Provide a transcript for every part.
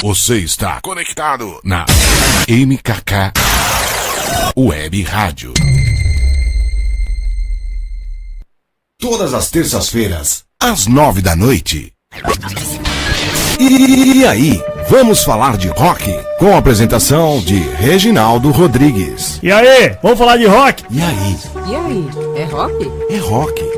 Você está conectado na MKK Web Rádio. Todas as terças-feiras, às 9 da noite. E aí, vamos falar de rock? Com a apresentação de Reginaldo Rodrigues. E aí, vamos falar de rock? E aí? E aí, é rock? É rock.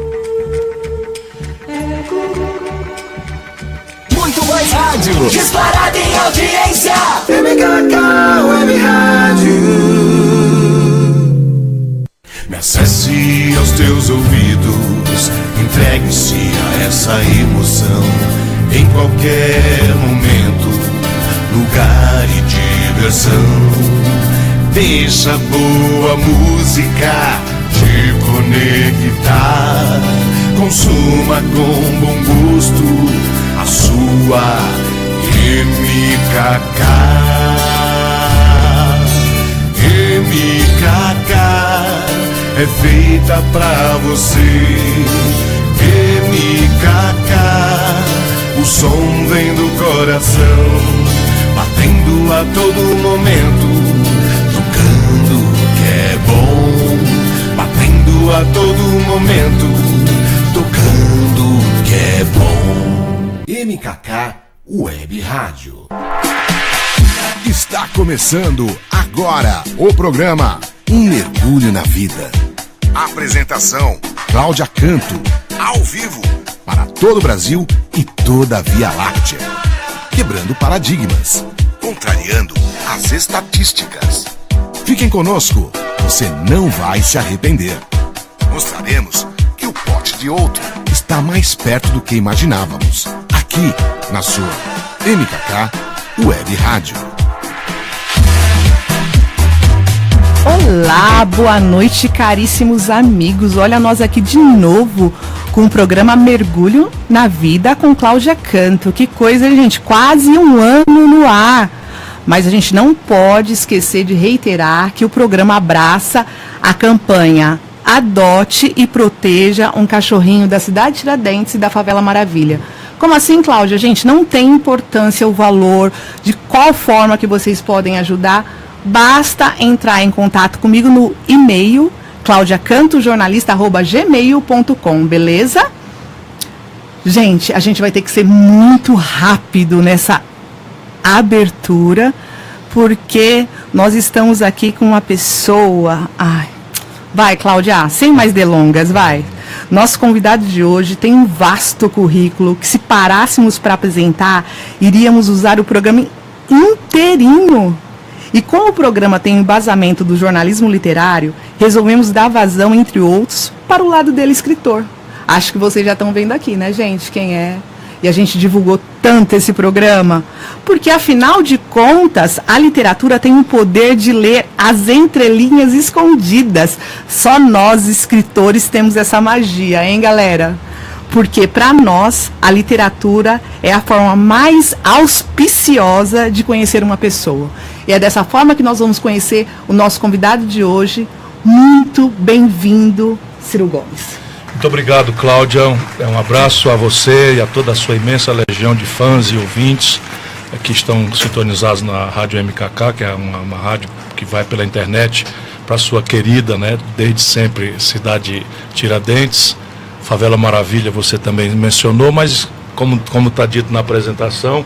Muito mais rádio, disparada em audiência. MKK Web Rádio. Me acesse aos teus ouvidos, entregue-se a essa emoção. Em qualquer momento, lugar e diversão. Deixa boa música te conectar. Consuma com bom gosto a sua MKK. MKK é feita pra você. MKK, o som vem do coração, batendo a todo momento, tocando que é bom. Batendo a todo momento, tocando que é bom. MKK Web Rádio. Está começando agora o programa Um Mergulho na Vida. Apresentação: Cláudia Canto, ao vivo, para todo o Brasil e toda a Via Láctea. Quebrando paradigmas, contrariando as estatísticas. Fiquem conosco, você não vai se arrepender. Mostraremos que o pote de outro está mais perto do que imaginávamos. Aqui, na sua MKK Web Rádio. Olá, boa noite, caríssimos amigos. Olha nós aqui de novo com o programa Mergulho na Vida com Cláudia Canto. Que coisa, gente, quase um ano no ar. Mas a gente não pode esquecer de reiterar que o programa abraça a campanha Adote e Proteja um Cachorrinho da cidade de Tiradentes e da Favela Maravilha. Como assim, Cláudia? Gente, não tem importância o valor, de qual forma que vocês podem ajudar. Basta entrar em contato comigo no e-mail claudiacantojornalista@gmail.com, beleza? Gente, a gente vai ter que ser muito rápido nessa abertura, porque nós estamos aqui com uma pessoa... Ai, vai, Cláudia, sem mais delongas, vai. Nosso convidado de hoje tem um vasto currículo que, se parássemos para apresentar, iríamos usar o programa inteirinho. E como o programa tem o embasamento do jornalismo literário, resolvemos dar vazão, entre outros, para o lado dele, escritor. Acho que vocês já estão vendo aqui, né, gente, quem é. E a gente divulgou tanto esse programa, porque, afinal de contas, a literatura tem o poder de ler as entrelinhas escondidas. Só nós, escritores, temos essa magia, hein, galera? Porque, para nós, a literatura é a forma mais auspiciosa de conhecer uma pessoa. E é dessa forma que nós vamos conhecer o nosso convidado de hoje. Muito bem-vindo, Ciro Gomes. Muito obrigado, Cláudia. Um abraço a você e a toda a sua imensa legião de fãs e ouvintes que estão sintonizados na Rádio MKK, que é uma rádio que vai pela internet para a sua querida, né, desde sempre, cidade Tiradentes. Favela Maravilha você também mencionou, mas como está dito na apresentação,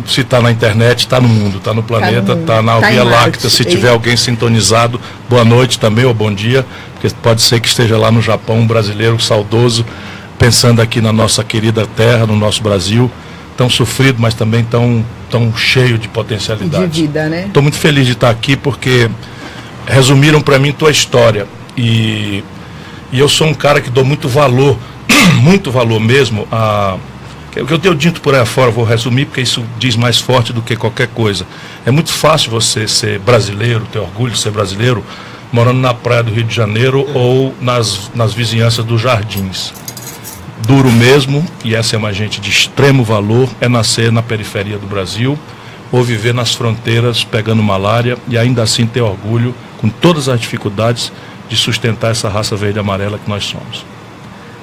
se está na internet, está no mundo, está no planeta, está na Via Láctea. Se tiver alguém sintonizado, boa noite também, ou bom dia, porque pode ser que esteja lá no Japão um brasileiro saudoso, pensando aqui na nossa querida terra, no nosso Brasil, tão sofrido, mas também tão cheio de potencialidade. De vida, né? Estou muito feliz de estar aqui, porque resumiram para mim tua história, e eu sou um cara que dou muito valor mesmo o que eu tenho dito por aí afora, vou resumir, porque isso diz mais forte do que qualquer coisa. É muito fácil você ser brasileiro, ter orgulho de ser brasileiro, morando na praia do Rio de Janeiro ou nas vizinhanças dos Jardins. Duro mesmo, e essa é uma gente de extremo valor, é nascer na periferia do Brasil ou viver nas fronteiras pegando malária e ainda assim ter orgulho, com todas as dificuldades, de sustentar essa raça verde e amarela que nós somos.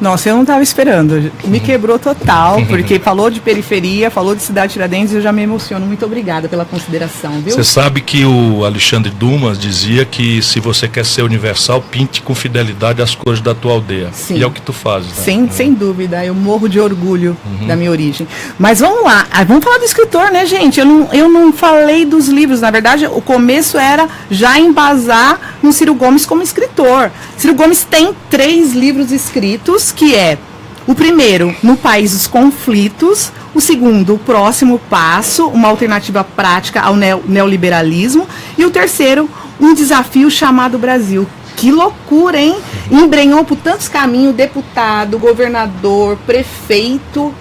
Nossa, eu não estava esperando. Me quebrou total, porque falou de periferia, falou de Cidade Tiradentes, eu já me emociono. Muito obrigada pela consideração, viu? Você sabe que o Alexandre Dumas dizia que se você quer ser universal, pinte com fidelidade as cores da tua aldeia. Sim. E é o que tu fazes, né? Sem dúvida, eu morro de orgulho da minha origem. Mas vamos lá, vamos falar do escritor, né, gente? Eu não falei dos livros, na verdade, o começo era já embasar no Ciro Gomes como escritor. Ciro Gomes tem 3 livros escritos, que é o primeiro, No País dos Conflitos, o segundo, O Próximo Passo, uma alternativa prática ao neoliberalismo, e o terceiro, Um Desafio Chamado Brasil. Que loucura, hein? Embrenhou por tantos caminhos, deputado, governador, prefeito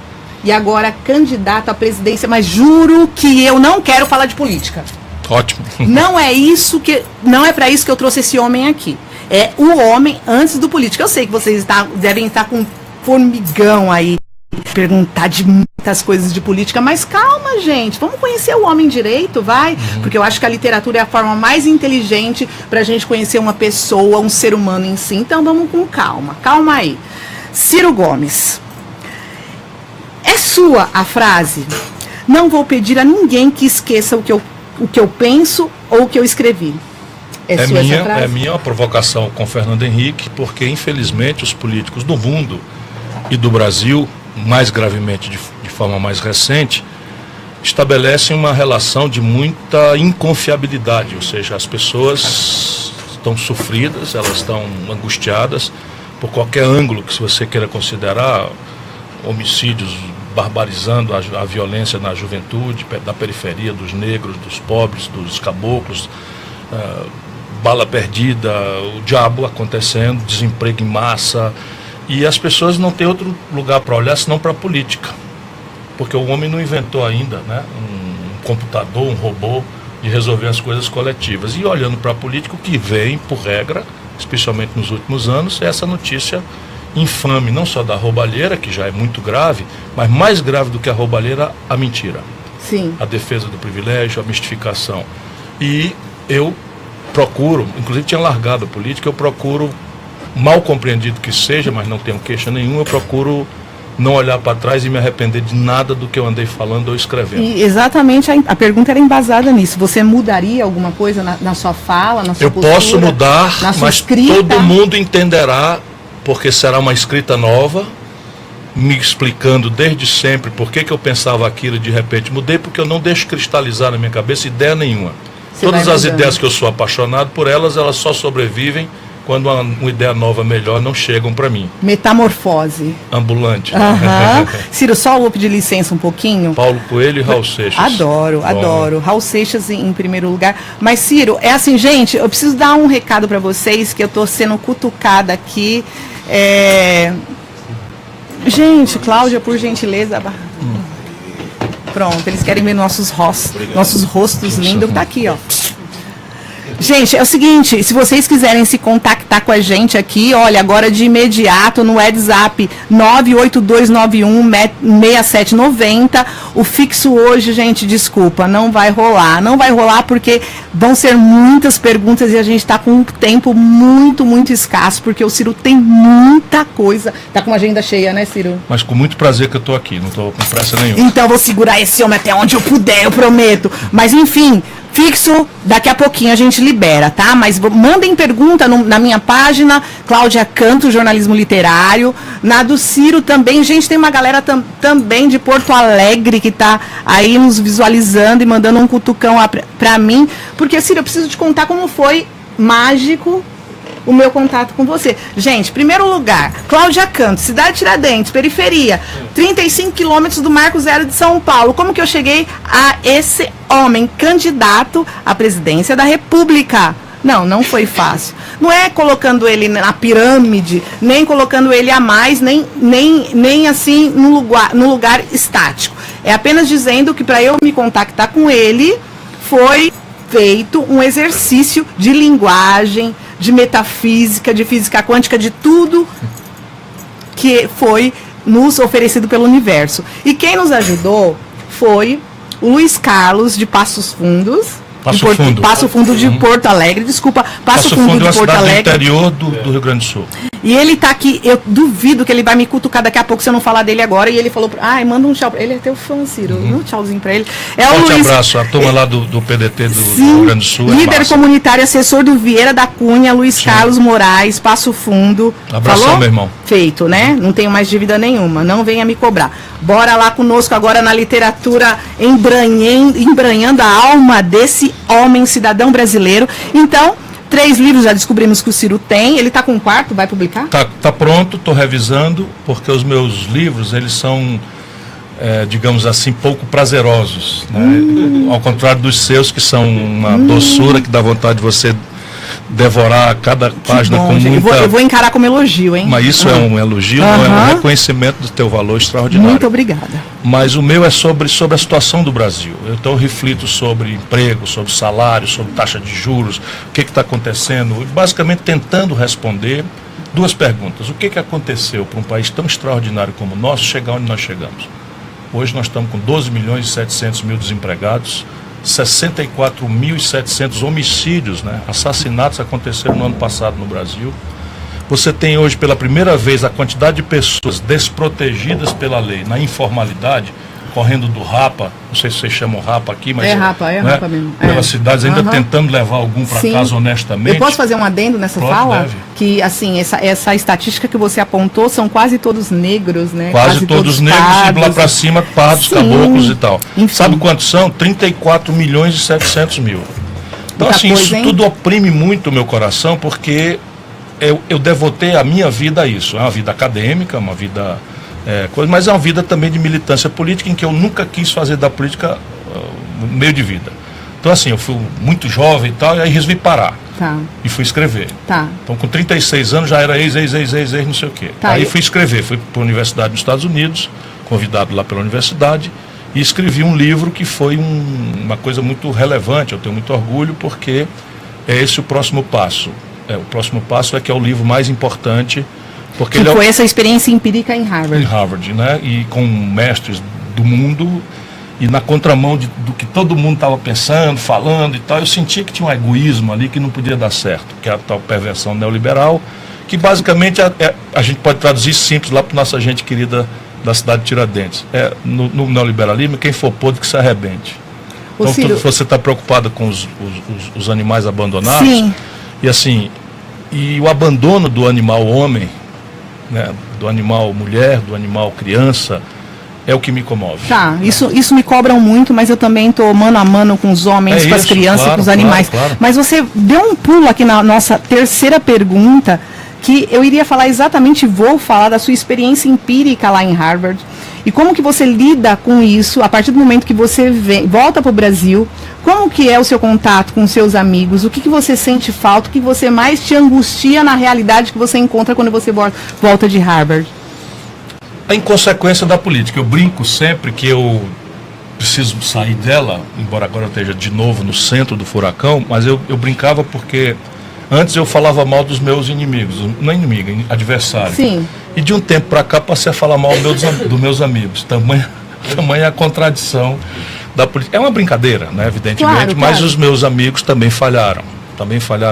e agora candidato à presidência, mas juro que eu não quero falar de política. Ótimo. Não é para isso que eu trouxe esse homem aqui. É o homem antes do político. Eu sei que vocês devem estar com formigão aí, perguntar de muitas coisas de política, mas calma, gente, vamos conhecer o homem direito, vai? Porque eu acho que a literatura é a forma mais inteligente para a gente conhecer uma pessoa, um ser humano em si. Então vamos com calma, calma aí. Ciro Gomes. É sua a frase? Não vou pedir a ninguém que esqueça o que eu penso ou o que eu escrevi. É minha uma provocação com Fernando Henrique, porque infelizmente os políticos do mundo e do Brasil, mais gravemente de forma mais recente, estabelecem uma relação de muita inconfiabilidade, ou seja, as pessoas estão sofridas, elas estão angustiadas por qualquer ângulo que você queira considerar, homicídios barbarizando a violência na juventude, da periferia, dos negros, dos pobres, dos caboclos, bala perdida, o diabo acontecendo, desemprego em massa, e as pessoas não têm outro lugar para olhar senão para a política, porque o homem não inventou ainda, né, um computador, um robô de resolver as coisas coletivas. E olhando para a política, o que vem, por regra, especialmente nos últimos anos, é essa notícia infame, não só da roubalheira, que já é muito grave, mas mais grave do que a roubalheira, a mentira. Sim. A defesa do privilégio, a mistificação. E eu procuro, inclusive tinha largado a política, eu procuro, mal compreendido que seja, mas não tenho queixa nenhuma, eu procuro não olhar para trás e me arrepender de nada do que eu andei falando ou escrevendo. E exatamente, a pergunta era embasada nisso. Você mudaria alguma coisa na sua fala, na sua postura? Eu posso mudar, mas escrita? Todo mundo entenderá, porque será uma escrita nova, me explicando desde sempre por que eu pensava aquilo e de repente mudei, porque eu não deixo cristalizar na minha cabeça ideia nenhuma. Todas as ideias que eu sou apaixonado por elas só sobrevivem quando uma ideia nova, melhor, não chegam para mim. Metamorfose. Ambulante. Ciro, só vou pedir licença um pouquinho. Paulo Coelho e Raul Seixas. Adoro. Raul Seixas em primeiro lugar. Mas, Ciro, é assim, gente, eu preciso dar um recado para vocês, que eu estou sendo cutucada aqui. Gente, Cláudia, por gentileza. Pronto, eles querem ver nossos rostos lindos. Tá aqui, ó. Gente, é o seguinte, se vocês quiserem se contactar com a gente aqui, olha, agora de imediato no WhatsApp 982916790, o fixo hoje, gente, desculpa, não vai rolar porque vão ser muitas perguntas e a gente está com um tempo muito, muito escasso, porque o Ciro tem muita coisa, tá com uma agenda cheia, né, Ciro? Mas com muito prazer que eu tô aqui, não tô com pressa nenhuma. Então eu vou segurar esse homem até onde eu puder, eu prometo, mas enfim... Fixo, daqui a pouquinho a gente libera, tá? Mas mandem pergunta na minha página, Cláudia Canto, jornalismo literário. Na do Ciro também, gente, tem uma galera também de Porto Alegre que tá aí nos visualizando e mandando um cutucão pra mim. Porque, Ciro, eu preciso te contar como foi mágico o meu contato com você. Gente, primeiro lugar, Cláudia Canto, Cidade Tiradentes, periferia, 35 quilômetros do Marco Zero de São Paulo. Como que eu cheguei a esse homem candidato à presidência da República? Não foi fácil. Não é colocando ele na pirâmide, nem colocando ele a mais, nem assim no lugar estático. É apenas dizendo que para eu me contactar com ele, foi feito um exercício de linguagem, de metafísica, de física quântica, de tudo que foi nos oferecido pelo universo. E quem nos ajudou foi o Luiz Carlos, de Passos Fundos. Passo Fundo de Porto Alegre, desculpa, Passo Fundo de Porto Alegre. Do interior do Rio Grande do Sul. E ele tá aqui, eu duvido que ele vai me cutucar daqui a pouco se eu não falar dele agora. E ele falou, manda um tchau. Ele é teu fã, Ciro, um tchauzinho pra ele. Forte abraço, a turma lá do PDT do Rio Grande do Sul. Líder comunitário, assessor do Vieira da Cunha, Luiz Carlos Moraes, Passo Fundo. Abração, falou? Meu irmão. Feito, né? Não tenho mais dívida nenhuma, não venha me cobrar. Bora lá conosco agora na literatura, embranhando a alma desse homem, cidadão brasileiro. Então, 3 livros já descobrimos que o Ciro tem. Ele está com um quarto, vai publicar? Tá pronto, estou revisando, porque os meus livros, eles são, digamos assim, pouco prazerosos, né? Ao contrário dos seus, que são uma doçura que dá vontade de você devorar cada página com muita... Eu vou encarar como elogio, hein? Mas isso é um elogio, não é um reconhecimento do teu valor extraordinário. Muito obrigada. Mas o meu é sobre a situação do Brasil. Então eu reflito sobre emprego, sobre salário, sobre taxa de juros, o que está acontecendo, basicamente tentando responder 2 perguntas. O que aconteceu para um país tão extraordinário como o nosso chegar onde nós chegamos? Hoje nós estamos com 12 milhões e 700 mil desempregados, 64.700 homicídios, né? Assassinatos aconteceram no ano passado no Brasil. Você tem hoje pela primeira vez a quantidade de pessoas desprotegidas pela lei, na informalidade, correndo do Rapa, não sei se vocês chamam Rapa aqui, mas... Rapa mesmo. Pelas cidades, ainda tentando levar algum para casa honestamente. Eu posso fazer um adendo nessa fala? Deve. Que, assim, essa estatística que você apontou são quase todos negros, né? Quase todos negros pardos, e lá para cima pardos, caboclos e tal. Enfim. Sabe quantos são? 34 milhões e 700 mil. Então, assim, isso tudo oprime muito o meu coração, porque eu devotei a minha vida a isso. É uma vida acadêmica, uma vida... mas é uma vida também de militância política, em que eu nunca quis fazer da política meio de vida. Então, assim, eu fui muito jovem e tal, e aí resolvi parar. Tá. E fui escrever. Tá. Então, com 36 anos, já era ex, não sei o quê. Tá. Aí fui escrever, fui para a universidade nos Estados Unidos, convidado lá pela universidade, e escrevi um livro que foi uma coisa muito relevante, eu tenho muito orgulho, porque é esse o próximo passo. O próximo passo é que é o livro mais importante, porque que foi essa experiência empírica em Harvard. Em Harvard, né? E com mestres do mundo, e na contramão do que todo mundo estava pensando, falando e tal, eu sentia que tinha um egoísmo ali que não podia dar certo, que é a tal perversão neoliberal, que basicamente a gente pode traduzir simples lá para nossa gente querida da cidade de Tiradentes. No neoliberalismo, quem for podre que se arrebente. Então, você está preocupado com os animais abandonados. Sim. E assim, e o abandono do animal homem, né, do animal mulher, do animal criança, é o que me comove. Tá, isso me cobram muito, mas eu também estou mano a mano com os homens, com as crianças, claro, com os animais. Claro. Mas você deu um pulo aqui na nossa terceira pergunta, que eu iria falar exatamente, vou falar da sua experiência empírica lá em Harvard. E como que você lida com isso a partir do momento que você volta para o Brasil? Como que é o seu contato com seus amigos? O que você sente falta? O que você mais te angustia na realidade que você encontra quando você volta de Harvard? A inconsequência da política. Eu brinco sempre que eu preciso sair dela, embora agora eu esteja de novo no centro do furacão, mas eu brincava porque antes eu falava mal dos meus inimigos, não inimigo, adversário. Sim. E de um tempo para cá passei a falar mal dos meus amigos. Tamanha a contradição da política. É uma brincadeira, né, evidentemente, claro. Mas os meus amigos também falharam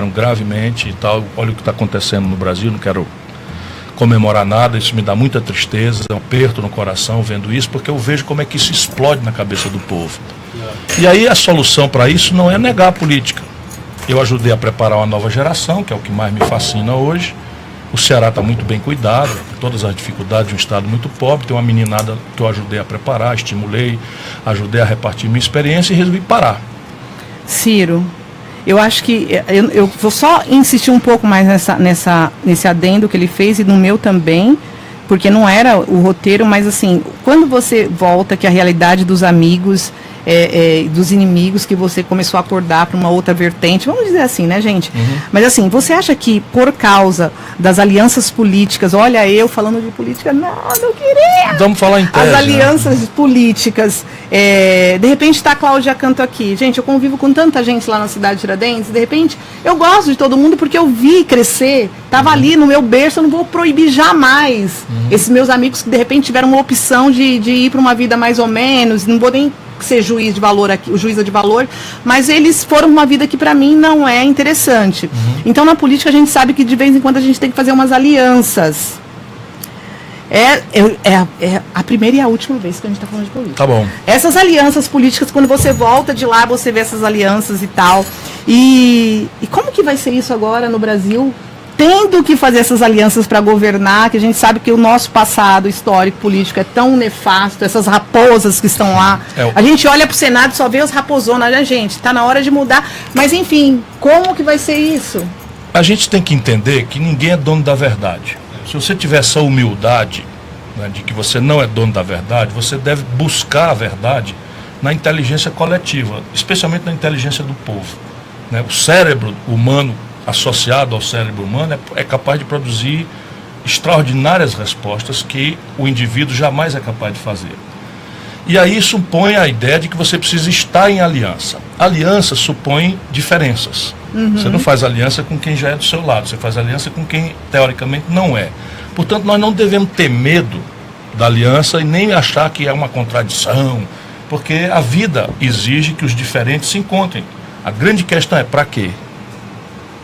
gravemente e tal. Olha o que está acontecendo no Brasil, não quero comemorar nada, isso me dá muita tristeza, um aperto no coração vendo isso, porque eu vejo como é que isso explode na cabeça do povo. E aí a solução para isso não é negar a política. Eu ajudei a preparar uma nova geração, que é o que mais me fascina hoje. O Ceará está muito bem cuidado, com todas as dificuldades de um estado muito pobre. Tem uma meninada que eu ajudei a preparar, estimulei, ajudei a repartir minha experiência e resolvi parar. Ciro, eu acho que eu vou só insistir um pouco mais nesse adendo que ele fez e no meu também, porque não era o roteiro, mas assim, quando você volta, que a realidade dos amigos, dos inimigos, que você começou a acordar para uma outra vertente, vamos dizer assim, né, gente? Uhum. Mas assim, você acha que por causa das alianças políticas, olha eu falando de política, não queria! Vamos falar em tese, as alianças políticas, de repente está a Cláudia Canto aqui. Gente, eu convivo com tanta gente lá na cidade de Tiradentes, de repente eu gosto de todo mundo porque eu vi crescer, estava ali no meu berço, eu não vou proibir jamais esses meus amigos que de repente tiveram uma opção de ir para uma vida mais ou menos, não vou nem ser juiz de valor aqui, o juíza de valor, mas eles foram uma vida que para mim não é interessante. Então na política a gente sabe que de vez em quando a gente tem que fazer umas alianças. É a primeira e a última vez que a gente está falando de política. Tá bom. Essas alianças políticas, quando você volta de lá, você vê essas alianças e tal. E como que vai ser isso agora no Brasil? Tendo que fazer essas alianças para governar, que a gente sabe que o nosso passado histórico político é tão nefasto, essas raposas que estão lá. A gente olha para o Senado e só vê os raposonas, né, gente? Está na hora de mudar. Mas, enfim, como que vai ser isso? A gente tem que entender que ninguém é dono da verdade. Se você tiver essa humildade, né, de que você não é dono da verdade, você deve buscar a verdade na inteligência coletiva, especialmente na inteligência do povo. Né? O cérebro humano, associado ao cérebro humano, é capaz de produzir extraordinárias respostas que o indivíduo jamais é capaz de fazer. E aí supõe a ideia de que você precisa estar em aliança. Aliança supõe diferenças. Você não faz aliança com quem já é do seu lado, você faz aliança com quem teoricamente não é. Portanto, nós não devemos ter medo da aliança e nem achar que é uma contradição, porque a vida exige que os diferentes se encontrem. A grande questão é para quê?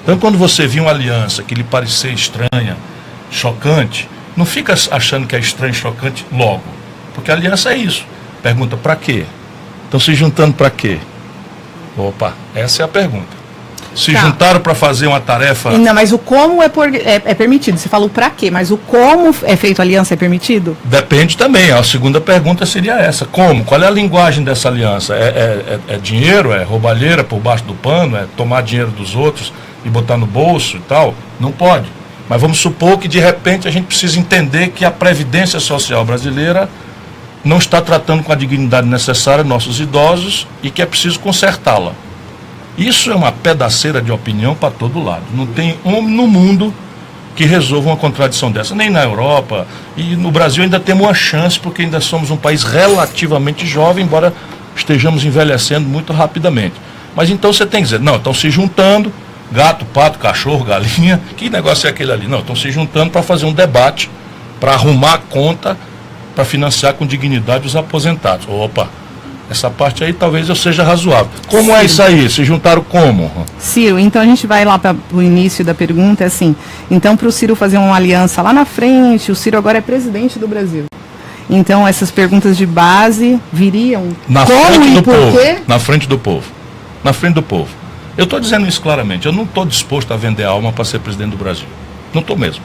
Então, quando você vê uma aliança que lhe parecer estranha, chocante, não fica achando que é estranho e chocante logo, porque a aliança é isso. Pergunta, para quê? Estão se juntando para quê? Opa, essa é a pergunta. Se juntaram para fazer uma tarefa... Não, mas o como é permitido. Você falou para quê, mas o como é feito a aliança é permitido? Depende também. A segunda pergunta seria essa. Como? Qual é a linguagem dessa aliança? É dinheiro? É roubalheira por baixo do pano? É tomar dinheiro dos outros e botar no bolso e tal? Não pode. Mas vamos supor que de repente a gente precisa entender que a Previdência Social brasileira não está tratando com a dignidade necessária nossos idosos e que é preciso consertá-la. Isso é uma pedaceira de opinião para todo lado. Não tem homem no mundo que resolva uma contradição dessa, nem na Europa. E no Brasil ainda temos uma chance, porque ainda somos um país relativamente jovem, embora estejamos envelhecendo muito rapidamente. Mas então você tem que dizer, não, estão se juntando, gato, pato, cachorro, galinha, que negócio é aquele ali? Não, estão se juntando para fazer um debate, para arrumar a conta, para financiar com dignidade os aposentados. Opa! Essa parte aí talvez eu seja razoável. Como Ciro, é isso aí? Se juntaram como? Ciro, então a gente vai lá para o início da pergunta, assim, então para o Ciro fazer uma aliança lá na frente, o Ciro agora é presidente do Brasil. Então essas perguntas de base viriam na frente do povo. Na frente do povo. Na frente do povo. Eu estou dizendo isso claramente, eu não estou disposto a vender a alma para ser presidente do Brasil. Não estou mesmo.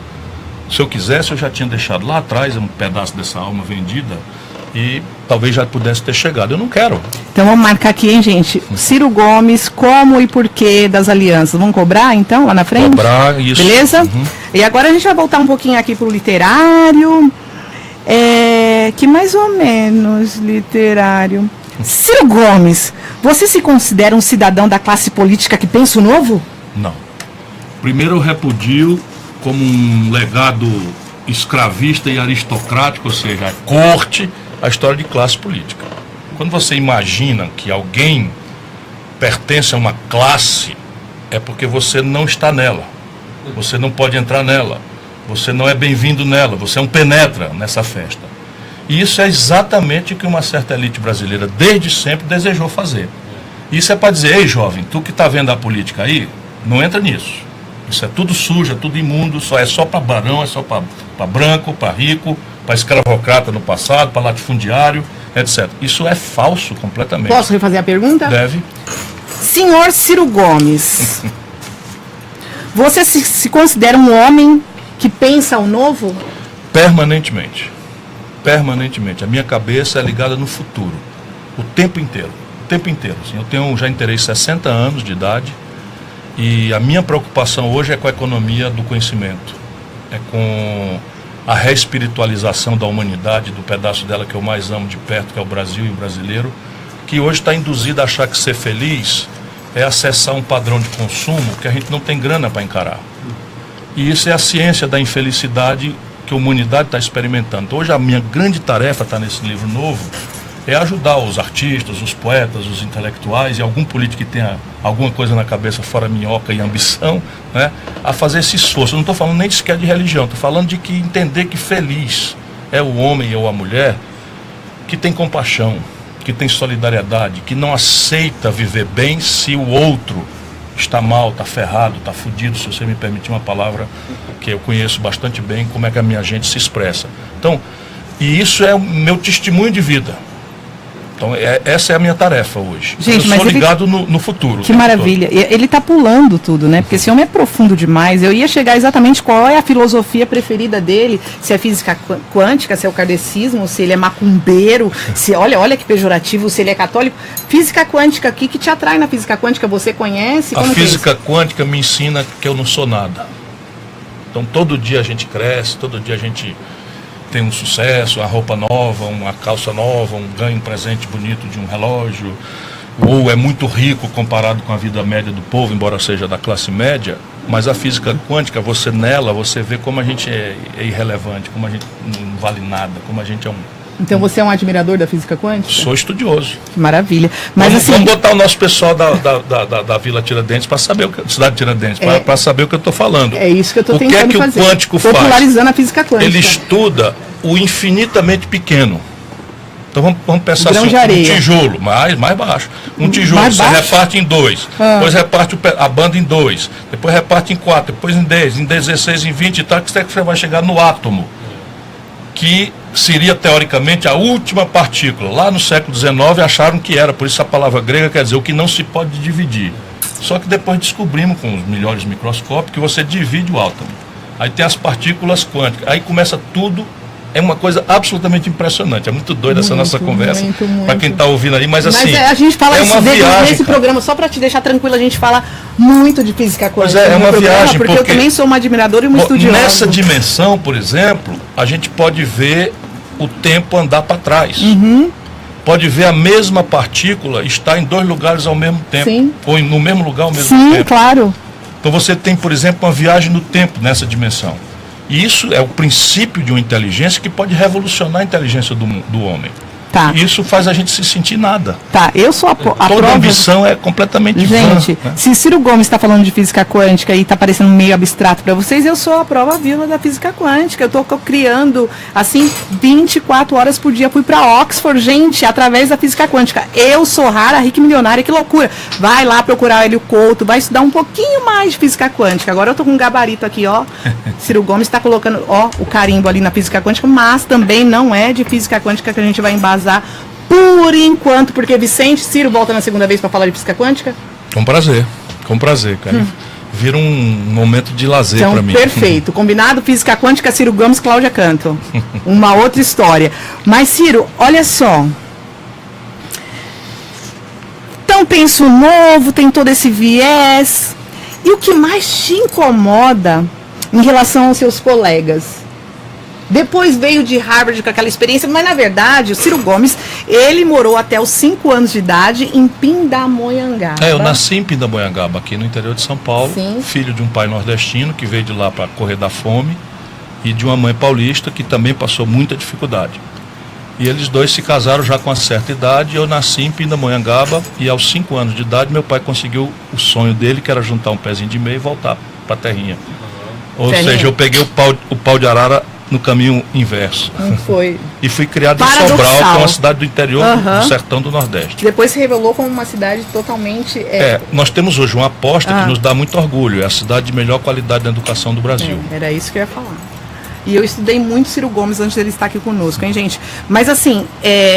Se eu quisesse, eu já tinha deixado lá atrás um pedaço dessa alma vendida e talvez já pudesse ter chegado. Eu não quero. Então vamos marcar aqui, hein, gente? Ciro Gomes, como e porquê das alianças. Vamos cobrar, então, lá na frente? Cobrar, isso. Beleza? E agora a gente vai voltar um pouquinho aqui para o literário. Que mais ou menos literário. Ciro Gomes, você se considera um cidadão da classe política que pensa o novo? Não. Primeiro eu repudio como um legado escravista e aristocrático, ou seja, a corte, a história de classe política. Quando você imagina que alguém pertence a uma classe, é porque você não está nela. Você não pode entrar nela. Você não é bem-vindo nela. Você é um penetra nessa festa. E isso é exatamente o que uma certa elite brasileira, desde sempre, desejou fazer. Isso é para dizer, ei jovem, tu que está vendo a política aí, não entra nisso. Isso é tudo sujo, é tudo imundo, é só para barão, é só para branco, para rico, para escravocrata no passado, para latifundiário, etc. Isso é falso completamente. Posso refazer a pergunta? Deve. Senhor Ciro Gomes, você se considera um homem que pensa o novo? Permanentemente. Permanentemente. A minha cabeça é ligada no futuro. O tempo inteiro. O tempo inteiro. Assim, já entrei 60 anos de idade. E a minha preocupação hoje é com a economia do conhecimento, é com a reespiritualização da humanidade, do pedaço dela que eu mais amo de perto, que é o Brasil e o brasileiro, que hoje está induzido a achar que ser feliz é acessar um padrão de consumo que a gente não tem grana para encarar. E isso é a ciência da infelicidade que a humanidade está experimentando. Hoje a minha grande tarefa está nesse livro novo, é ajudar os artistas, os poetas, os intelectuais e algum político que tenha alguma coisa na cabeça fora minhoca e ambição, né, a fazer esse esforço. Eu não estou falando nem sequer de religião, estou falando de que entender que feliz é o homem ou a mulher que tem compaixão, que tem solidariedade, que não aceita viver bem se o outro está mal, está ferrado, está fudido, se você me permitir uma palavra que eu conheço bastante bem, como é que a minha gente se expressa. Então, e isso é o meu testemunho de vida. Então, essa é a minha tarefa hoje. Gente, eu sou ligado no futuro. Que maravilha. Ele está pulando tudo, né? Porque esse homem é profundo demais. Eu ia chegar exatamente qual é a filosofia preferida dele, se é física quântica, se é o kardecismo, se ele é macumbeiro, se olha que pejorativo, se ele é católico. Física quântica, o que te atrai na física quântica? Você conhece? A física quântica me ensina que eu não sou nada. Então, todo dia a gente cresce, todo dia a gente tem um sucesso, uma roupa nova, uma calça nova, ganha um presente bonito de um relógio, ou é muito rico comparado com a vida média do povo, embora seja da classe média, mas a física quântica, você vê como a gente é irrelevante, como a gente não vale nada, como a gente é Então você é um admirador da física quântica? Sou estudioso. Que maravilha. Mas vamos botar o nosso pessoal da Vila Tiradentes para saber Cidade Tiradentes, para saber o que eu estou falando. É isso que eu estou tentando fazer. O que é que o quântico faz? Popularizando a física quântica. Ele estuda o infinitamente pequeno. Então vamos pensar assim, um tijolo, mais baixo. Um tijolo, você reparte em 2, depois reparte a banda em 2, depois reparte em 4, depois em 10, em 16, em 20 e tal, que você vai chegar no átomo, que seria teoricamente a última partícula. Lá no século XIX acharam que era, por isso a palavra grega quer dizer o que não se pode dividir. Só que depois descobrimos com os melhores microscópios que você divide o átomo. Aí tem as partículas quânticas, aí começa tudo. É uma coisa absolutamente impressionante. É muito doida essa nossa conversa. Para quem está ouvindo aí, mas assim. A gente fala isso nesse programa, só para te deixar tranquilo, a gente fala muito de física quântica. Pois é uma viagem. Porque eu também sou uma admiradora e uma estudiosa. Nessa dimensão, por exemplo, a gente pode ver o tempo andar para trás. Pode ver a mesma partícula estar em 2 lugares ao mesmo tempo. Sim. Ou no mesmo lugar ao mesmo tempo. Sim, claro. Então você tem, por exemplo, uma viagem no tempo nessa dimensão. E isso é o princípio de uma inteligência que pode revolucionar a inteligência do homem. Tá. E isso faz a gente se sentir nada. Tá, eu sou a Toda prova... ambição é completamente Gente, vã, né? Se Ciro Gomes está falando de física quântica e está parecendo meio abstrato para vocês, eu sou a prova viva da física quântica. Eu estou criando, assim, 24 horas por dia. Fui para Oxford, gente, através da física quântica. Eu sou rara, rica e milionária, que loucura. Vai lá procurar Hélio Couto, vai estudar um pouquinho mais de física quântica. Agora eu estou com um gabarito aqui, ó. Ciro Gomes está colocando, ó, o carimbo ali na física quântica, mas também não é de física quântica que a gente vai embasar por enquanto, porque Vicente, Ciro volta na segunda vez para falar de física quântica? Com prazer, cara. Vira um momento de lazer então, para mim. Perfeito, combinado? Física quântica, Ciro Gomes, Cláudia Canto. Uma outra história. Mas, Ciro, olha só. Então, penso novo, tem todo esse viés. E o que mais te incomoda em relação aos seus colegas? Depois veio de Harvard com aquela experiência, mas na verdade o Ciro Gomes, ele morou até os 5 anos de idade em Pindamonhangaba. Eu nasci em Pindamonhangaba, aqui no interior de São Paulo. Sim. Filho de um pai nordestino que veio de lá para correr da fome e de uma mãe paulista que também passou muita dificuldade. E eles dois se casaram já com uma certa idade. Eu nasci em Pindamonhangaba e aos 5 anos de idade meu pai conseguiu o sonho dele, que era juntar um pezinho de meia e voltar para a terrinha. Ou seja, eu peguei o pau de arara no caminho inverso. Não foi. E fui criado em Sobral, que é uma cidade do interior do sertão do Nordeste. Depois se revelou como uma cidade totalmente... nós temos hoje uma aposta que nos dá muito orgulho. É a cidade de melhor qualidade da educação do Brasil. Era isso que eu ia falar. E eu estudei muito Ciro Gomes antes dele estar aqui conosco, hein, gente? Mas assim,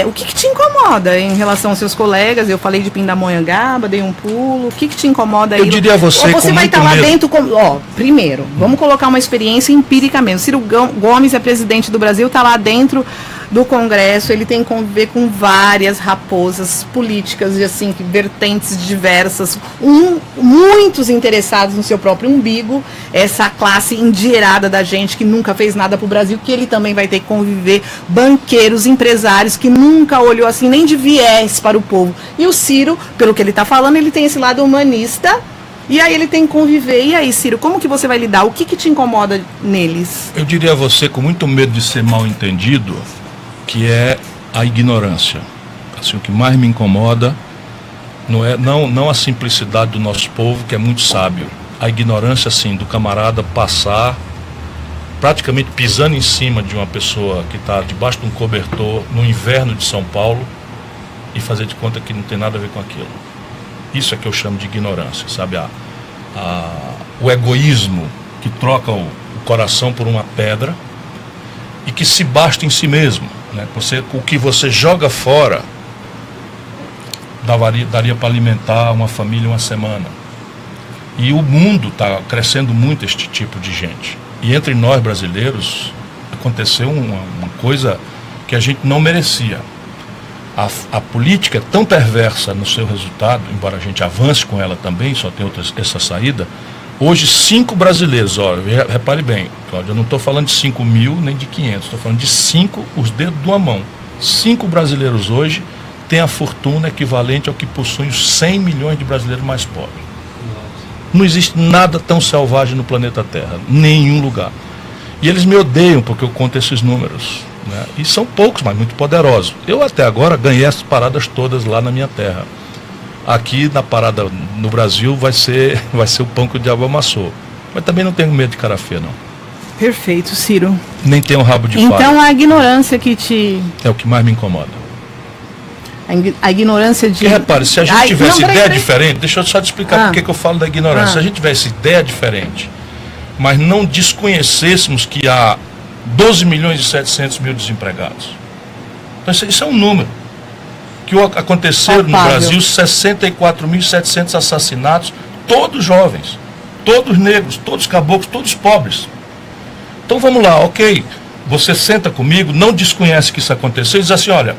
o que te incomoda em relação aos seus colegas? Eu falei de Pindamonhangaba, dei um pulo. O que te incomoda aí? Eu diria a você, ou você vai estar lá dentro com... primeiro, vamos colocar uma experiência empírica mesmo. Ciro Gomes é presidente do Brasil, está lá dentro do Congresso, ele tem que conviver com várias raposas políticas e assim, vertentes diversas, muitos interessados no seu próprio umbigo, essa classe endinheirada da gente que nunca fez nada para o Brasil, que ele também vai ter que conviver, banqueiros, empresários, que nunca olhou assim nem de viés para o povo. E o Ciro, pelo que ele está falando, ele tem esse lado humanista, e aí ele tem que conviver. E aí, Ciro, como que você vai lidar? O que te incomoda neles? Eu diria a você, com muito medo de ser mal entendido, que é a ignorância. Assim, o que mais me incomoda não a simplicidade do nosso povo, que é muito sábio. A ignorância, assim, do camarada passar praticamente pisando em cima de uma pessoa que está debaixo de um cobertor no inverno de São Paulo e fazer de conta que não tem nada a ver com aquilo. Isso é que eu chamo de ignorância, sabe? O egoísmo que troca o coração por uma pedra e que se basta em si mesmo, né? O que você joga fora daria para alimentar uma família uma semana. E o mundo está crescendo muito este tipo de gente. E entre nós brasileiros aconteceu uma coisa que a gente não merecia. A política é tão perversa no seu resultado, embora a gente avance com ela também, só tem essa saída. Hoje 5 brasileiros, olha, repare bem, Cláudio, eu não estou falando de 5 mil nem de 500, estou falando de 5, os dedos de uma mão. 5 brasileiros hoje têm a fortuna equivalente ao que possuem os 100 milhões de brasileiros mais pobres. Não existe nada tão selvagem no planeta Terra, nenhum lugar. E eles me odeiam porque eu conto esses números, né? E são poucos, mas muito poderosos. Eu até agora ganhei essas paradas todas lá na minha terra. Aqui na parada no Brasil vai ser o pão que o diabo amassou. Mas também não tenho medo de cara feia, não. Perfeito, Ciro. Nem tenho rabo de palha. Então a ignorância que te... É o que mais me incomoda. A ignorância de... Porque repare, se a gente tivesse ideia diferente, deixa eu só te explicar por que eu falo da ignorância. Se a gente tivesse ideia diferente, mas não desconhecêssemos que há 12 milhões e 700 mil desempregados. Então isso é um número. Que aconteceram no Brasil 64.700 assassinatos, todos jovens, todos negros, todos caboclos, todos pobres. Então vamos lá, ok, você senta comigo, não desconhece que isso aconteceu e diz assim, olha,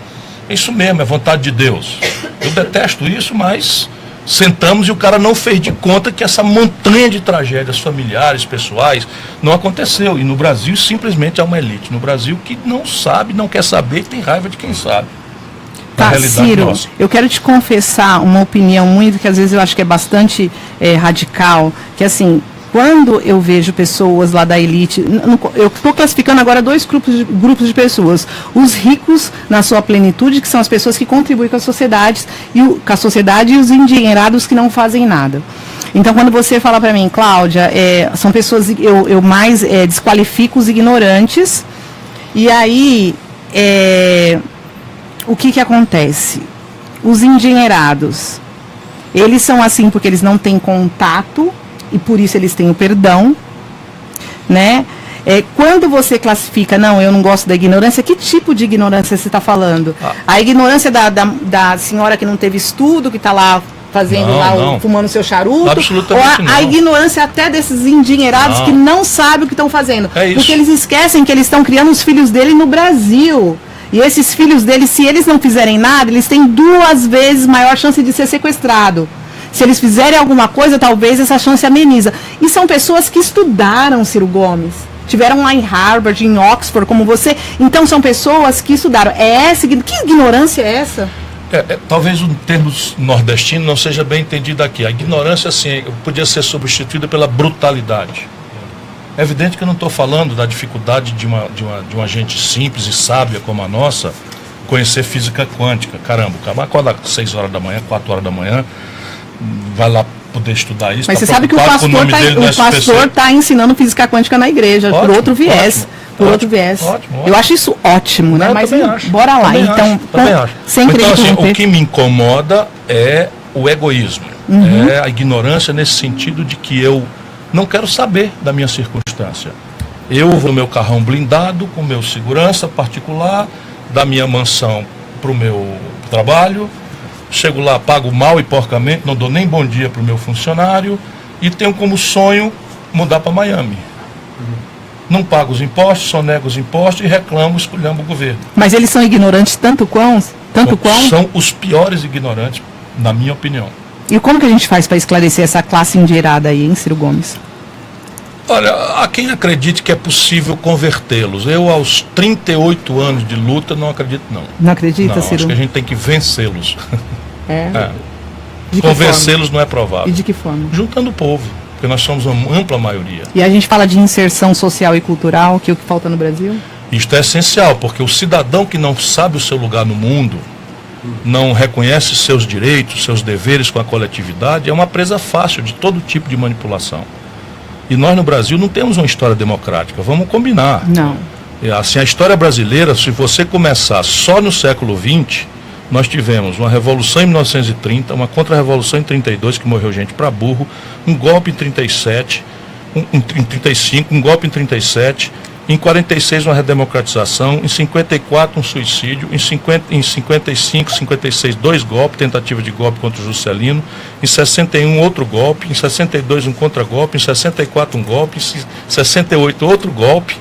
é isso mesmo, é vontade de Deus. Eu detesto isso, mas sentamos e o cara não fez de conta que essa montanha de tragédias familiares, pessoais, não aconteceu. E no Brasil simplesmente há uma elite no Brasil que não sabe, não quer saber e tem raiva de quem sabe. Tá, Ciro, nossa. Eu quero te confessar uma opinião muito, que às vezes eu acho que é bastante radical, que assim, quando eu vejo pessoas lá da elite, eu estou classificando agora 2 grupos de pessoas. Os ricos na sua plenitude, que são as pessoas que contribuem com a sociedade, e os endinheirados que não fazem nada. Então, quando você fala para mim, Cláudia, são pessoas, eu mais desqualifico os ignorantes, e aí... o que acontece? Os endinheirados, eles são assim porque eles não têm contato e por isso eles têm o perdão, né? Quando você classifica, não, eu não gosto da ignorância, que tipo de ignorância você está falando? A ignorância da senhora que não teve estudo, que está lá fazendo fumando seu charuto, ou a ignorância até desses endinheirados que não sabem o que estão fazendo. Porque eles esquecem que eles estão criando os filhos dele no Brasil. E esses filhos dele, se eles não fizerem nada, eles têm 2 vezes maior chance de ser sequestrado. Se eles fizerem alguma coisa, talvez essa chance ameniza. E são pessoas que estudaram, Ciro Gomes. Tiveram lá em Harvard, em Oxford, como você. Então são pessoas que estudaram. Que ignorância é essa? Talvez o termo nordestino não seja bem entendido aqui. A ignorância, assim, podia ser substituída pela brutalidade. É evidente que eu não estou falando da dificuldade de uma gente simples e sábia como a nossa conhecer física quântica. Caramba, o cara acorda às 6 horas da manhã, 4 horas da manhã, vai lá poder estudar isso. Mas você sabe que o pastor está ensinando física quântica na igreja, ótimo, por outro viés. Ótimo. Eu acho isso ótimo, né? Mas bora lá. Então, sem querer o que me incomoda é o egoísmo. É a ignorância nesse sentido de que eu não quero saber da minha circunstância. Eu vou no meu carrão blindado, com meu segurança particular, da minha mansão para o meu trabalho, chego lá, pago mal e porcamente, não dou nem bom dia para o meu funcionário e tenho como sonho mudar para Miami. Não pago os impostos, sonego os impostos e reclamo, esculhambo o governo. Mas eles são ignorantes tanto quão? São os piores ignorantes, na minha opinião. E como que a gente faz para esclarecer essa classe endinheirada aí, hein, Ciro Gomes? Olha, há quem acredite que é possível convertê-los. Eu, aos 38 anos de luta, não acredito, não. Não acredita, não, Ciro? Acho que a gente tem que vencê-los. De convencê-los não é provável. E de que forma? Juntando o povo, porque nós somos uma ampla maioria. E a gente fala de inserção social e cultural, que é o que falta no Brasil? Isto é essencial, porque o cidadão que não sabe o seu lugar no mundo, não reconhece seus direitos, seus deveres com a coletividade, é uma presa fácil de todo tipo de manipulação. E nós no Brasil não temos uma história democrática, vamos combinar. Não. Assim, a história brasileira, se você começar só no século XX, nós tivemos uma revolução em 1930, uma contra-revolução em 32, que morreu gente para burro, um golpe em 37, em 35, um golpe em 37, em 46 uma redemocratização, em 54 um suicídio, em 55, 56 dois golpes, tentativa de golpe contra o Juscelino, em 61 outro golpe, em 62 um contra-golpe, em 64 um golpe, em 68 outro golpe,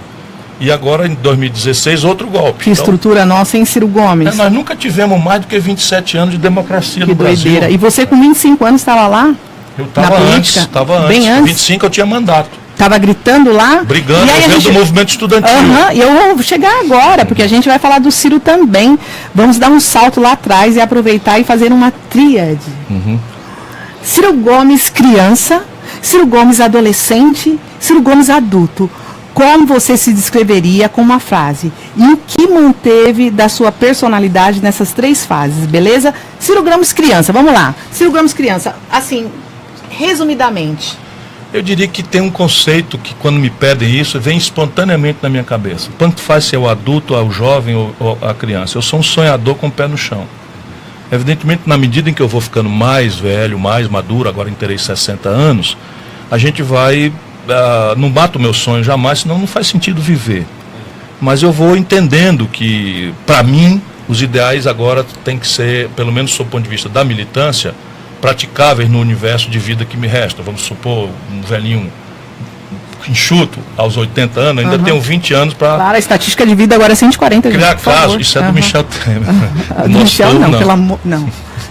e agora em 2016 outro golpe. Que estrutura nossa, hein, Ciro Gomes? Nós nunca tivemos mais do que 27 anos de democracia no Brasil. Doideira. E você com 25 anos estava lá? Eu estava antes, Bem antes. Com 25 eu tinha mandato. Estava gritando lá? Brigando, dentro do movimento estudantil. E eu vou chegar agora, porque a gente vai falar do Ciro também. Vamos dar um salto lá atrás e aproveitar e fazer uma tríade. Ciro Gomes criança, Ciro Gomes adolescente, Ciro Gomes adulto. Como você se descreveria com uma frase? E o que manteve da sua personalidade nessas 3 fases, beleza? Ciro Gomes criança, vamos lá. Ciro Gomes criança, assim, resumidamente. Eu diria que tem um conceito que, quando me pedem isso, vem espontaneamente na minha cabeça. Tanto faz se é o adulto, o jovem ou a criança. Eu sou um sonhador com o pé no chão. Evidentemente, na medida em que eu vou ficando mais velho, mais maduro, agora terei 60 anos, a gente vai... não mato o meu sonho jamais, senão não faz sentido viver. Mas eu vou entendendo que, para mim, os ideais agora têm que ser, pelo menos do ponto de vista da militância, praticáveis no universo de vida que me resta. Vamos supor, um velhinho enxuto, aos 80 anos, ainda tenho 20 anos para... Claro, a estatística de vida agora é 140. Criar caso, isso é do Michel Temer. Do Michel não, pelo amor...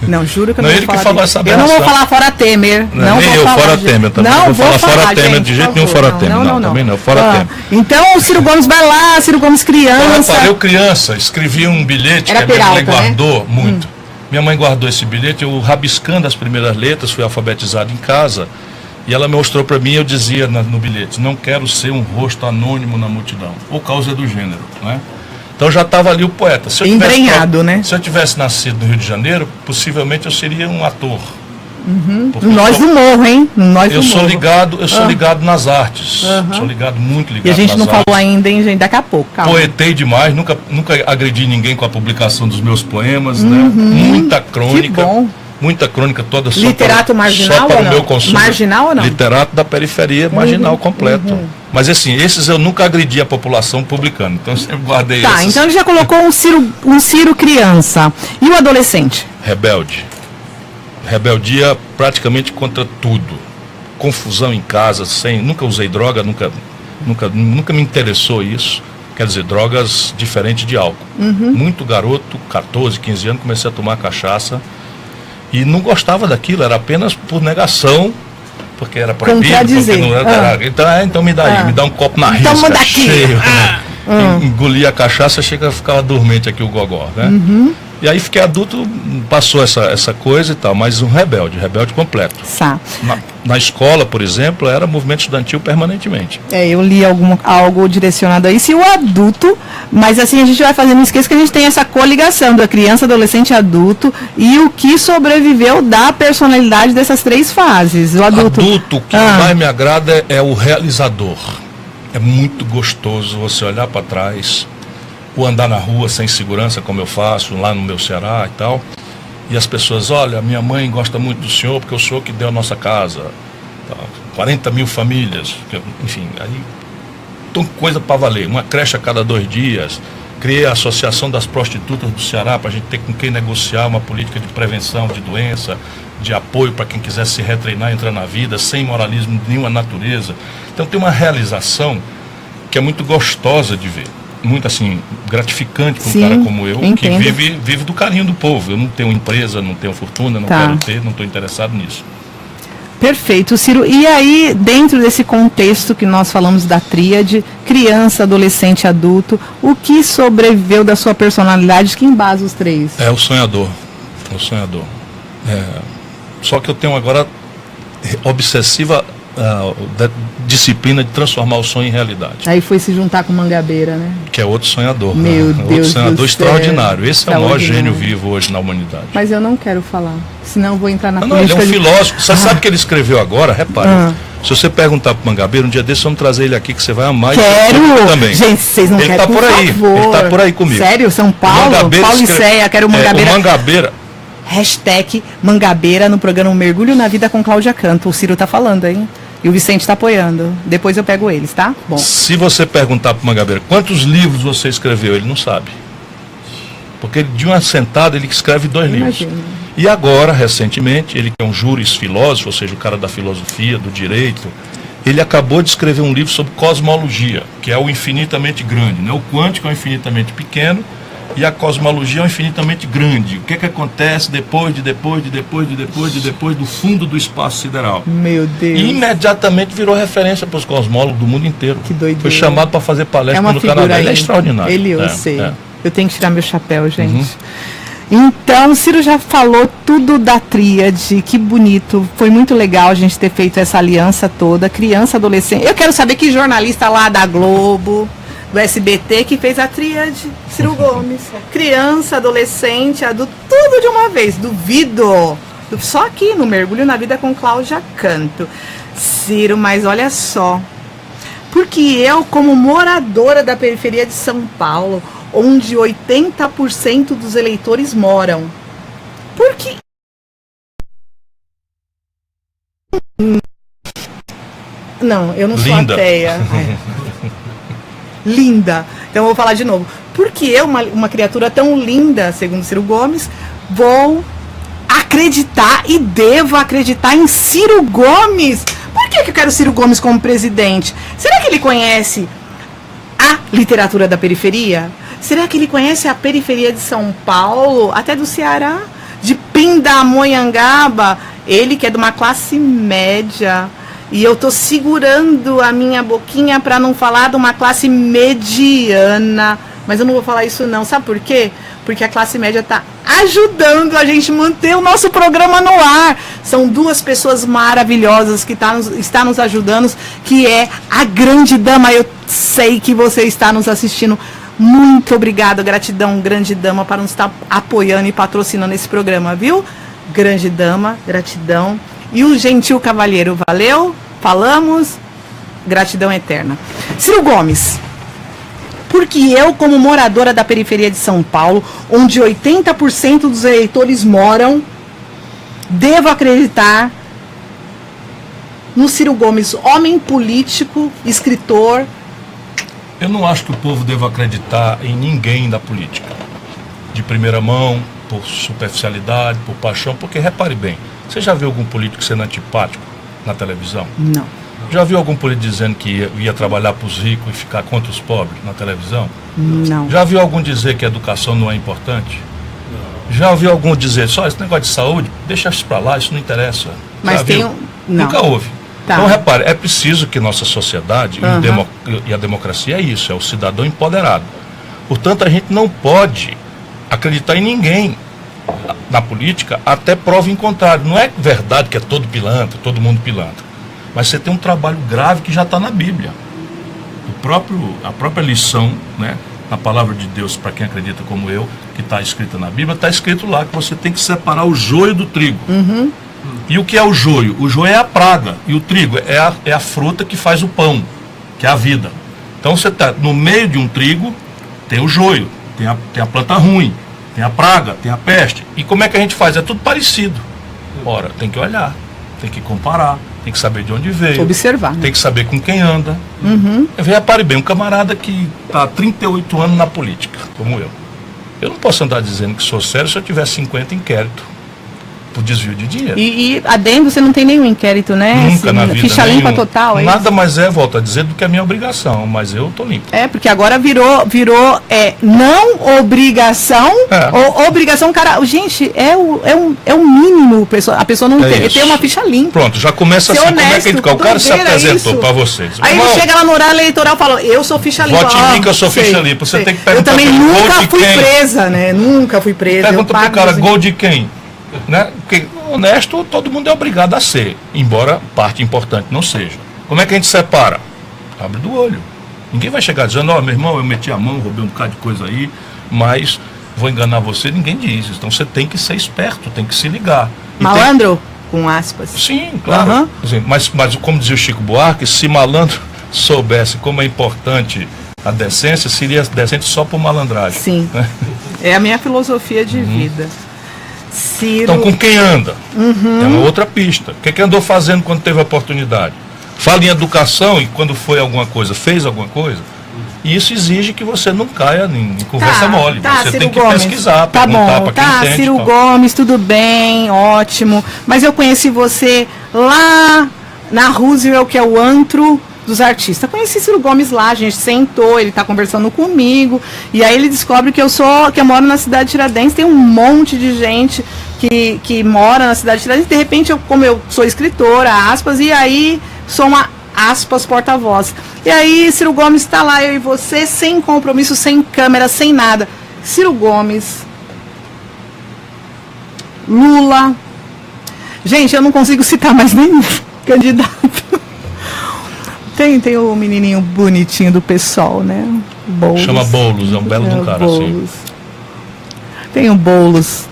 Não, juro que eu não vou falar. Falou essa eu não vou falar fora Temer. Não nem eu, fora Temer. Também não vou falar fora Temer, gente, de jeito nenhum fora Temer. Não, também não, fora Temer. Então o Ciro Gomes vai lá, Ciro Gomes criança. Eu criança, escrevi um bilhete que a minha mãe guardou muito. Minha mãe guardou esse bilhete, eu rabiscando as primeiras letras, fui alfabetizado em casa, e ela mostrou para mim, eu dizia no bilhete: não quero ser um rosto anônimo na multidão, por causa do gênero, né? Então já estava ali o poeta. Se eu embrenhado, né? Se eu tivesse nascido no Rio de Janeiro, possivelmente eu seria um ator. Nós do morro, hein? Eu sou ligado nas artes. Sou muito ligado. E a gente não artes. falou ainda, hein, gente? Daqui a pouco. Calma. Poetei demais, nunca agredi ninguém com a publicação dos meus poemas, né? Muita crônica. Que bom. Muita crônica toda literato marginal só para ou o não? meu consumo. Marginal ou não? Literato da periferia, marginal completo. Mas assim, esses eu nunca agredi a população publicando. Então eu sempre guardei esses. Então ele já colocou um Ciro criança. E o adolescente? Rebelde. Rebeldia praticamente contra tudo. Confusão em casa, nunca usei droga, nunca me interessou isso. Quer dizer, drogas diferentes de álcool. Muito garoto, 14, 15 anos, comecei a tomar cachaça. E não gostava daquilo, era apenas por negação, porque era proibido, porque não era. Então me dá aí, me dá um copo na risca, cheio. Engolia a cachaça, chega a ficar dormente aqui o gogó, né? E aí fiquei adulto, passou essa coisa e tal, mas um rebelde completo. Na escola, por exemplo, era movimento estudantil permanentemente. Eu li algo direcionado a isso. E o adulto, mas assim, a gente vai fazendo, não esqueça que a gente tem essa coligação da criança, adolescente e adulto, e o que sobreviveu da personalidade dessas 3 fases. O adulto, o que mais me agrada é o realizador. É muito gostoso você olhar para trás, ou andar na rua sem segurança, como eu faço lá no meu Ceará e tal, e as pessoas: olha, minha mãe gosta muito do senhor, porque é o senhor que deu a nossa casa, 40 mil famílias, enfim, aí tem coisa para valer, uma creche a cada 2 dias, criei a Associação das Prostitutas do Ceará, para a gente ter com quem negociar uma política de prevenção de doença, de apoio para quem quiser se retreinar, entrar na vida, sem moralismo de nenhuma natureza. Então tem uma realização que é muito gostosa de ver. Muito assim, gratificante para um cara como eu, que vive do carinho do povo. Eu não tenho empresa, não tenho fortuna, não quero ter, não estou interessado nisso. Perfeito, Ciro. E aí, dentro desse contexto que nós falamos da tríade, criança, adolescente, adulto, o que sobreviveu da sua personalidade que embasa os 3? É o sonhador. Só que eu tenho agora obsessiva disciplina de transformar o sonho em realidade. Aí foi se juntar com Mangabeira, né? Que é outro sonhador. Meu Deus, outro sonhador extraordinário. Céu. Esse é o maior gênio vivo hoje na humanidade. Mas eu não quero falar, senão eu vou entrar na política. Ele é um filósofo. Você sabe que ele escreveu agora? Repare. Se você perguntar pro Mangabeira, um dia desse vamos trazer ele aqui que você vai amar. Quero! Também. Gente, vocês não ele querem, tá por aí. favor. Ele tá por aí comigo. Sério? São Paulo? Pauliceia, quero o Mangabeira. O Mangabeira. Hashtag Mangabeira no programa Mergulho na Vida com Cláudia Canto. O Ciro tá falando, hein? E o Vicente tá apoiando. Depois eu pego eles, tá? Bom. Se você perguntar pro Mangabeira quantos livros você escreveu, ele não sabe. Porque de uma sentada ele escreve 2 livros. E agora, recentemente, ele que é um juris filósofo, ou seja, o cara da filosofia, do direito, ele acabou de escrever um livro sobre cosmologia, que é o infinitamente grande, né? O quântico é o infinitamente pequeno e a cosmologia é o infinitamente grande. O que é que acontece depois do fundo do espaço sideral? Meu Deus. E imediatamente virou referência para os cosmólogos do mundo inteiro. Que doideira. Foi chamado para fazer palestra no Canadá. Ele é extraordinário. Eu sei. Eu tenho que tirar meu chapéu, gente. Então, o Ciro já falou tudo da tríade, que bonito, foi muito legal a gente ter feito essa aliança toda, criança, adolescente. Eu quero saber que jornalista lá da Globo, do SBT, que fez a tríade, Ciro Gomes. Criança, adolescente, adulto, tudo de uma vez, duvido. Só aqui no Mergulho na Vida com Cláudia Canto. Ciro, mas olha só, porque eu, como moradora da periferia de São Paulo, onde 80% dos eleitores moram. Por que? Não, eu não sou ateia. Linda. Então eu vou falar de novo. Porque eu, uma criatura tão linda, segundo Ciro Gomes, vou acreditar e devo acreditar em Ciro Gomes? Por que eu quero Ciro Gomes como presidente? Será que ele conhece a literatura da periferia? Será que ele conhece a periferia de São Paulo, até do Ceará, de Pindamonhangaba? Ele que é de uma classe média. E eu tô segurando a minha boquinha para não falar de uma classe mediana. Mas eu não vou falar isso não. Sabe por quê? Porque a classe média está ajudando a gente manter o nosso programa no ar. São 2 pessoas maravilhosas que está nos ajudando, que é a grande dama. Eu sei que você está nos assistindo. Muito obrigada, gratidão, grande dama, para nos estar apoiando e patrocinando esse programa, viu? Grande dama, gratidão. E o gentil cavalheiro, valeu? Falamos, gratidão eterna. Ciro Gomes, porque eu, como moradora da periferia de São Paulo, onde 80% dos eleitores moram, devo acreditar no Ciro Gomes, homem político, escritor. Eu não acho que o povo deva acreditar em ninguém da política, de primeira mão, por superficialidade, por paixão, porque repare bem, você já viu algum político sendo antipático na televisão? Não. Já viu algum político dizendo que ia trabalhar para os ricos e ficar contra os pobres na televisão? Não. Já viu algum dizer que a educação não é importante? Não. Já viu algum dizer, só esse negócio de saúde, deixa isso para lá, isso não interessa? Mas tem não. Nunca houve. Tá. Então, repare, é preciso que nossa sociedade e a democracia é isso, é o cidadão empoderado. Portanto, a gente não pode acreditar em ninguém na política até prova em contrário. Não é verdade que é todo pilantra, todo mundo pilantra. Mas você tem um trabalho grave que já está na Bíblia. A própria lição, né, na palavra de Deus, para quem acredita como eu, que está escrita na Bíblia, está escrito lá que você tem que separar o joio do trigo. E o que é o joio? O joio é a praga, e o trigo é a fruta que faz o pão, que é a vida. Então você está no meio de um trigo, tem o joio, tem a planta ruim, tem a praga, tem a peste. E como é que a gente faz? É tudo parecido. Ora, tem que olhar, tem que comparar, tem que saber de onde veio. Observar. Tem que saber com quem anda. Repare bem, um camarada que está há 38 anos na política, como eu. Eu não posso andar dizendo que sou sério se eu tiver 50 inquéritos por desvio de dinheiro. E adendo, você não tem nenhum inquérito, né? Nunca na vida. Ficha limpa total, é nada isso? mais volto a dizer, do que a minha obrigação, mas eu tô limpo. É, porque agora virou não obrigação, ou obrigação, cara, gente, é o mínimo, a pessoa não tem uma ficha limpa. Pronto, já começa assim, honesto, como é que o cara se apresentou para vocês. Aí ele chega lá no horário eleitoral e fala, eu sou ficha limpa. Vote em mim que eu sou ficha limpa. Você tem que perguntar. Eu também nunca fui presa, né? Nunca fui presa. Pergunta pro cara, gol de quem? Né? Porque honesto todo mundo é obrigado a ser, embora parte importante não seja. Como é que a gente separa? Abre do olho. Ninguém vai chegar dizendo, meu irmão, eu meti a mão, roubei um bocado de coisa aí, mas vou enganar você. Ninguém diz. Então você tem que ser esperto, tem que se ligar. Malandro, com aspas. Sim, claro. Assim, mas como dizia o Chico Buarque, se malandro soubesse como é importante a decência, seria decente só por malandragem. Sim, né? É a minha filosofia de vida. Ciro... Então, com quem anda? É uma outra pista. O que andou fazendo quando teve a oportunidade? Fala em educação e quando foi alguma coisa, fez alguma coisa? E isso exige que você não caia em conversa mole. Você Ciro tem que Gomes, pesquisar, perguntar para quem entende. Ciro Gomes, tudo bem, ótimo. Mas eu conheci você lá na Roosevelt, que é o antro dos artistas. Conheci Ciro Gomes lá, a gente sentou, ele está conversando comigo, e aí ele descobre que eu moro na cidade de Tiradentes, tem um monte de gente que mora na cidade de Tiradentes, de repente, como eu sou escritora, aspas, e aí sou uma aspas porta-voz. E aí Ciro Gomes está lá, eu e você, sem compromisso, sem câmera, sem nada. Ciro Gomes, Lula, gente, eu não consigo citar mais nenhum candidato. Tem o menininho bonitinho do PSOL, né? Boulos. Chama Boulos, é um belo do cara, assim. Tem o Boulos.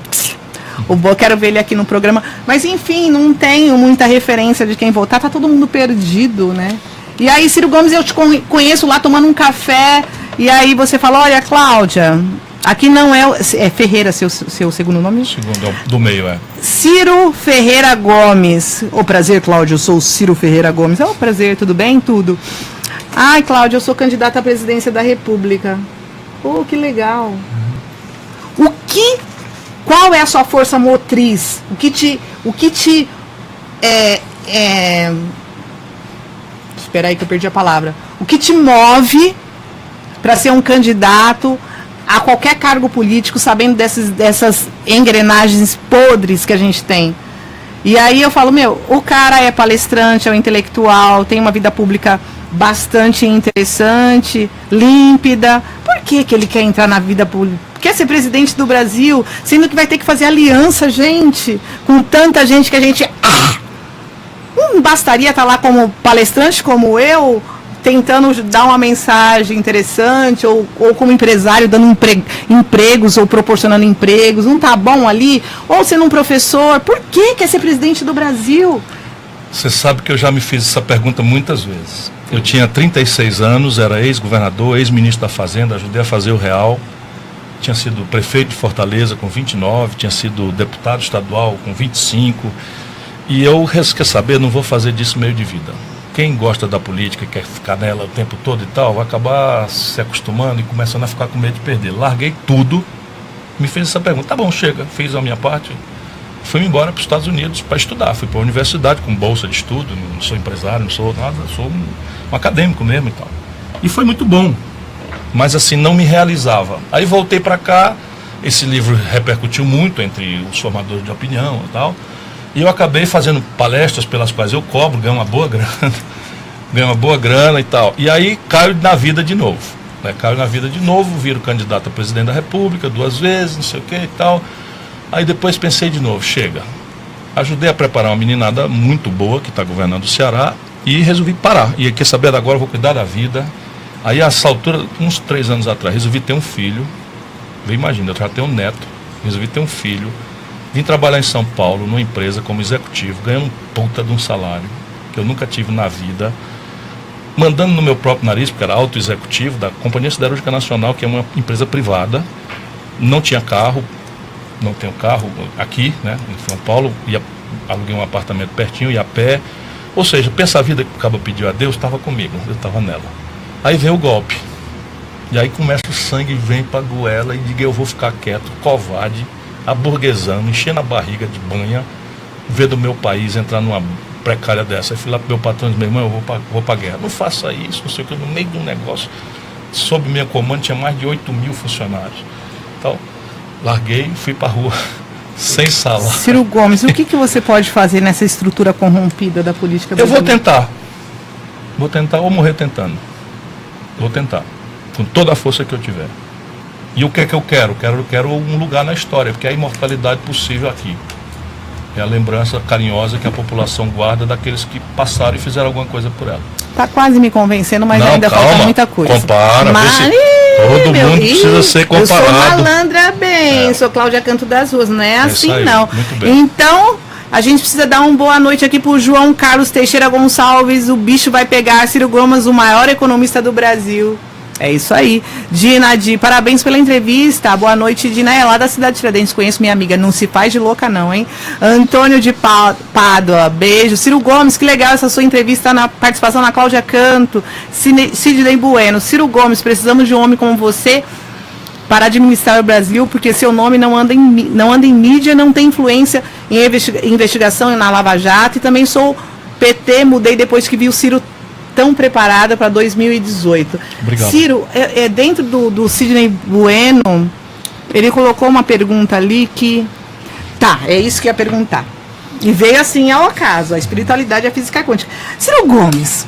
Quero ver ele aqui no programa. Mas, enfim, não tenho muita referência de quem votar. Tá todo mundo perdido, né? E aí, Ciro Gomes, eu te conheço lá tomando um café. E aí você fala, olha, Cláudia, aqui não é Ferreira, seu segundo nome? Segundo, do meio, é. Ciro Ferreira Gomes. Ô, prazer, Cláudia, eu sou o Ciro Ferreira Gomes. Ô, prazer, tudo bem? Tudo. Ai, Cláudia, eu sou candidata à presidência da República. Pô, que legal. Qual é a sua força motriz? O que te espera aí que eu perdi a palavra. O que te move para ser um candidato a qualquer cargo político, sabendo dessas engrenagens podres que a gente tem? E aí eu falo, o cara é palestrante, é um intelectual, tem uma vida pública bastante interessante, límpida. Por que ele quer entrar na vida pública? Quer ser presidente do Brasil, sendo que vai ter que fazer aliança, gente, com tanta gente que a gente... Não bastaria estar lá como palestrante, como eu, tentando dar uma mensagem interessante, ou como empresário, dando empregos ou proporcionando empregos, não tá bom ali? Ou sendo um professor, por que quer ser presidente do Brasil? Você sabe que eu já me fiz essa pergunta muitas vezes. Eu tinha 36 anos, era ex-governador, ex-ministro da Fazenda, ajudei a fazer o Real, tinha sido prefeito de Fortaleza com 29, tinha sido deputado estadual com 25, e eu, quer saber, não vou fazer disso meio de vida. Quem gosta da política e quer ficar nela o tempo todo e tal, vai acabar se acostumando e começando a ficar com medo de perder. Larguei tudo, me fez essa pergunta, tá bom, chega, fiz a minha parte, fui embora para os Estados Unidos para estudar, fui para a universidade com bolsa de estudo, não sou empresário, não sou nada, sou um acadêmico mesmo e tal. E foi muito bom, mas assim, não me realizava. Aí voltei para cá, esse livro repercutiu muito entre os formadores de opinião e tal, e eu acabei fazendo palestras pelas quais eu cobro, ganho uma boa grana e tal. E aí caio na vida de novo, né? Viro candidato a presidente da República 2 vezes, não sei o que e tal. Aí depois pensei de novo, chega. Ajudei a preparar uma meninada muito boa que está governando o Ceará e resolvi parar. E quer saber, agora eu vou cuidar da vida. Aí a essa altura, uns 3 anos atrás, resolvi ter um filho. Imagina, eu já tenho um neto, resolvi ter um filho. Vim trabalhar em São Paulo, numa empresa como executivo, ganhando um puta de um salário que eu nunca tive na vida. Mandando no meu próprio nariz, porque era auto-executivo da Companhia Siderúrgica Nacional, que é uma empresa privada. Não tinha carro. Não tenho carro aqui, né, em São Paulo, aluguei um apartamento pertinho, ia a pé. Ou seja, pensa a vida que o cabo pediu a Deus, estava comigo, eu estava nela. Aí vem o golpe. E aí começa o sangue, vem para a goela e diga, eu vou ficar quieto, covarde, aburguesando, enchendo a barriga de banha, ver do meu país entrar numa precária dessa. Aí fui lá pro meu patrão e disse, meu irmão, eu vou para a guerra. Não faça isso, não sei o que, no meio de um negócio, sob minha comando tinha mais de 8.000 funcionários. Então, larguei e fui para a rua, sem salário. Ciro Gomes, o que você pode fazer nessa estrutura corrompida da política brasileira? Vou tentar ou morrer tentando. Vou tentar, com toda a força que eu tiver. E o que é que eu quero? Eu quero um lugar na história, porque é a imortalidade possível aqui. É a lembrança carinhosa que a população guarda daqueles que passaram e fizeram alguma coisa por ela. Está quase me convencendo, mas ainda falta muita coisa. Compara, todo mundo precisa ser comparado. Eu sou malandra bem, sou Cláudia Canto das Ruas, não é assim aí, não. Então, A gente precisa dar uma boa noite aqui pro João Carlos Teixeira Gonçalves. O bicho vai pegar. Ciro Gomes, o maior economista do Brasil. É isso aí. Dina, parabéns pela entrevista. Boa noite, Dina. É lá da cidade de Tiradentes. Conheço minha amiga. Não se faz de louca, não, hein? Antônio de Pádua, beijo. Ciro Gomes, que legal essa sua entrevista, na participação na Cláudia Canto. Sidney Bueno. Ciro Gomes, precisamos de um homem como você para administrar o Brasil, porque seu nome não anda em mídia, não tem influência em investigação na Lava Jato. E também sou PT, mudei depois que vi o Ciro tão preparada para 2018. Obrigado. Ciro, dentro do Sidney Bueno, ele colocou uma pergunta ali que... Tá, é isso que eu ia perguntar. E veio assim ao acaso, a espiritualidade e a física quântica. Ciro Gomes,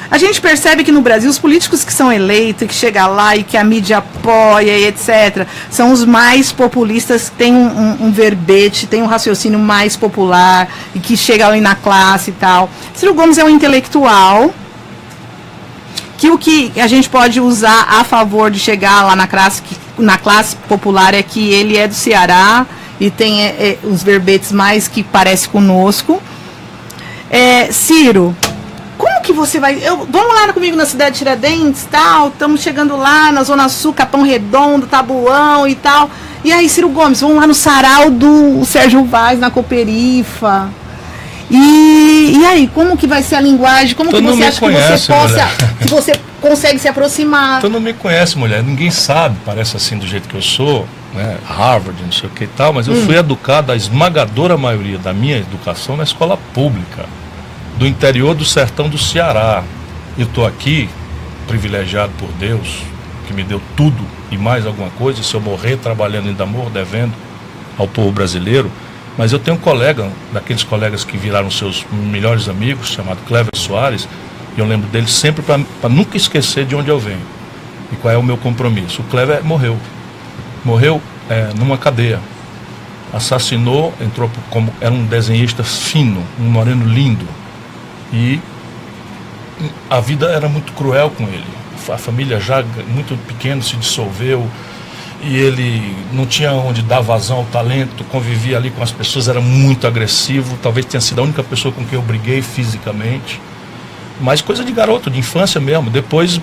a gente percebe que no Brasil os políticos que são eleitos, que chegam lá e que a mídia apoia e etc., são os mais populistas, que têm um verbete, têm um raciocínio mais popular e que chega ali na classe e tal. Ciro Gomes é um intelectual que o que a gente pode usar a favor de chegar lá na classe popular é que ele é do Ceará e tem os verbetes mais que parece conosco. Ciro, como que você vai... vamos lá comigo na cidade de Tiradentes, tal, estamos chegando lá na Zona Sul, Capão Redondo, Tabuão e tal. E aí, Ciro Gomes, vamos lá no sarau do Sérgio Vaz, na Cooperifa. E aí, como que vai ser a linguagem? Como que você acha que você consegue se aproximar? Tu não me conhece, mulher. Ninguém sabe, parece assim do jeito que eu sou, né? Harvard, não sei o que e tal, mas eu fui educado, a esmagadora maioria da minha educação, na escola pública, do interior do sertão do Ceará. Eu estou aqui, privilegiado por Deus, que me deu tudo e mais alguma coisa. Se eu morrer trabalhando, ainda morro devendo ao povo brasileiro. Mas eu tenho um colega, daqueles colegas que viraram seus melhores amigos, chamado Clever Soares, e eu lembro dele sempre para nunca esquecer de onde eu venho e qual é o meu compromisso. O Clever morreu numa cadeia, assassinou, entrou como era um desenhista fino, um moreno lindo, e a vida era muito cruel com ele. A família já muito pequena se dissolveu, e ele não tinha onde dar vazão ao talento, convivia ali com as pessoas, era muito agressivo, talvez tenha sido a única pessoa com quem eu briguei fisicamente, mas coisa de garoto, de infância mesmo. Depois